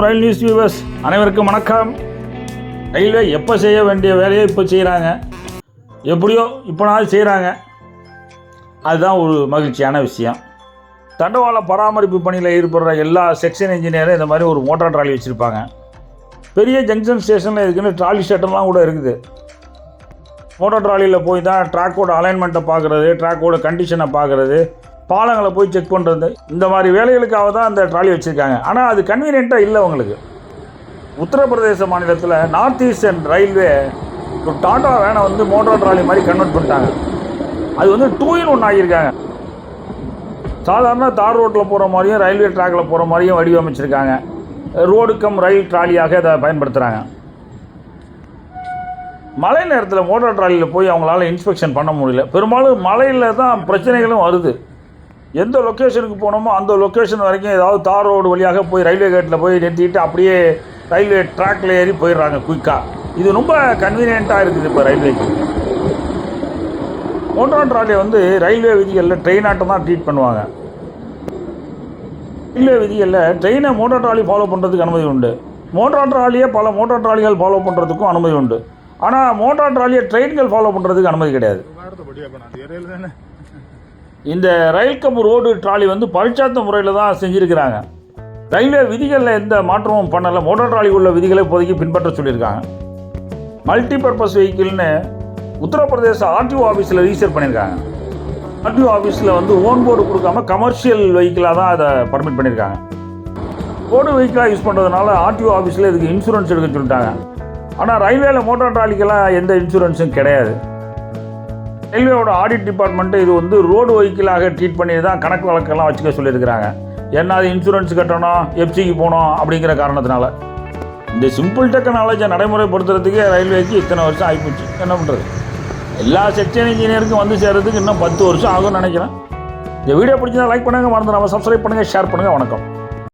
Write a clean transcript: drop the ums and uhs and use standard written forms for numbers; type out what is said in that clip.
ரயில் news viewers அனைவருக்கும் வணக்கம். Railway எப்போ செய்ய வேண்டிய வேலையை இப்போ செய்கிறாங்க, எப்படியோ இப்போ நாள் செய்கிறாங்க. அதுதான் ஒரு மகிழ்ச்சியான விஷயம். தண்டவாள பராமரிப்பு பணியில் ஈடுபடுற எல்லா செக்ஷன் இன்ஜினியரும் இந்த மாதிரி ஒரு மோட்டார் ட்ராலி வச்சுருப்பாங்க. பெரிய ஜங்ஷன் ஸ்டேஷனில் இருக்குன்னு ட்ராலி ஷட்டர்லாம் கூட இருக்குது. மோட்டார் ட்ராலியில் போய் தான் ட்ராக்கோட அலைன்மெண்ட்டை பார்க்குறது, ட்ராக்கோட கண்டிஷனை பார்க்குறது, பாலங்களை போய் செக் பண்ணுறது, இந்த மாதிரி வேலைகளுக்காக தான் அந்த ட்ராலி வச்சுருக்காங்க. ஆனால் அது கன்வீனியண்ட்டாக இல்லை அவங்களுக்கு. உத்தரப்பிரதேச மாநிலத்தில் நார்த் ஈஸ்டர்ன் ரயில்வே ஒரு டாடா வேனை வந்து மோட்டார் ட்ராலி மாதிரி கன்வெர்ட் பண்ணிட்டாங்க. அது வந்து 2-in-1 ஆகியிருக்காங்க. சாதாரண தார் ரோட்டில் போகிற மாதிரியும் ரயில்வே ட்ராக்கில் போகிற மாதிரியும் வடிவமைச்சிருக்காங்க. ரோடு கம் ரயில் ட்ராலியாக அதை பயன்படுத்துகிறாங்க. மழை நேரத்தில் மோட்டார் ட்ராலியில் போய் அவங்களால இன்ஸ்பெக்ஷன் பண்ண முடியல. பெரும்பாலும் மழையில் தான் பிரச்சனைகளும் வருது. எந்த லொக்கேஷனுக்கு போனோமோ அந்த லொக்கேஷன் வரைக்கும் ஏதாவது தார் ரோடு வழியாக போய் ரயில்வே கேட்டில் போய் நிறுத்திட்டு அப்படியே ரயில்வே ட்ராக்கில் ஏறி போயிடுறாங்க குயிக்காக. இது ரொம்ப கன்வீனியண்ட்டாக இருக்குது இப்போ ரயில்வேக்கு. மோட்டார் ட்ராலியை வந்து ரயில்வே விதிகளில் ட்ரெயின் ஆட்டம் தான் ட்ரீட் பண்ணுவாங்க. ரயில்வே விதிகளில் ட்ரெயினை மோட்டார் ட்ராலி ஃபாலோ பண்ணுறதுக்கு அனுமதி உண்டு. மோட்டார் ட்ராலியை பல மோட்டார் ட்ராலிகள் ஃபாலோ பண்ணுறதுக்கும் அனுமதி உண்டு. ஆனால் மோட்டார் ட்ராலியை ட்ரெயின்கள் ஃபாலோ பண்ணுறதுக்கு அனுமதி கிடையாது. இந்த ரயில் கம் ரோடு ட்ராலி வந்து பரிச்சார்த்த முறையில் தான் செஞ்சுருக்கிறாங்க. ரயில்வே விதிகளில் எந்த மாற்றமும் பண்ணலை. மோட்டார் ட்ராலி உள்ள விதிகளை இப்போதைக்கு பின்பற்ற சொல்லியிருக்காங்க. மல்டிபர்பஸ் வெஹிக்கிள்னு உத்தரப்பிரதேச ஆர்டிஓ ஆஃபீஸில் ரிஜிஸ்டர் பண்ணியிருக்காங்க. ஆர்டிஓ ஆஃபீஸில் வந்து ஓன் போர்டு கொடுக்காம கமர்ஷியல் வெஹிக்கிளாக தான் அதை பர்மிட் பண்ணியிருக்காங்க. போர்டு வெஹிக்கிளாக யூஸ் பண்ணுறதுனால ஆர்டிஓ ஆஃபீஸில் இதுக்கு இன்சூரன்ஸ் எடுக்க சொல்லிட்டாங்க. ஆனால் ரயில்வேல மோட்டார் ட்ராலிக்கெல்லாம் எந்த இன்சூரன்ஸும் கிடையாது. ரயில்வேயோட ஆடிட் டிபார்ட்மெண்ட்டு இது வந்து ரோடு வெஹிக்கிளாக ட்ரீட் பண்ணி தான் கணக்கு வழக்கெல்லாம் வச்சுக்க சொல்லியிருக்கிறாங்க. ஏன்னா அது இன்சூரன்ஸ் கட்டணும், எஃப்சிக்கு போகணும் அப்படிங்கிற காரணத்தினால. இந்த சிம்பிள் டெக்னாலஜியை நடைமுறைப்படுத்துறதுக்கே ரயில்வேக்கு இத்தனை வருஷம் ஆகிப்போச்சு. என்ன பண்ணுறது? எல்லா செக்ஷன் இன்ஜினியருக்கும் வந்து சேர்றதுக்கு இன்னும் 10 வருஷம் ஆகும்னு நினைக்கிறேன். இந்த வீடியோ பிடிச்சதா லைக் பண்ணுங்கள், மறந்துடாமல் சப்ஸ்கிரைப் பண்ணுங்கள், ஷேர் பண்ணுங்கள். வணக்கம்.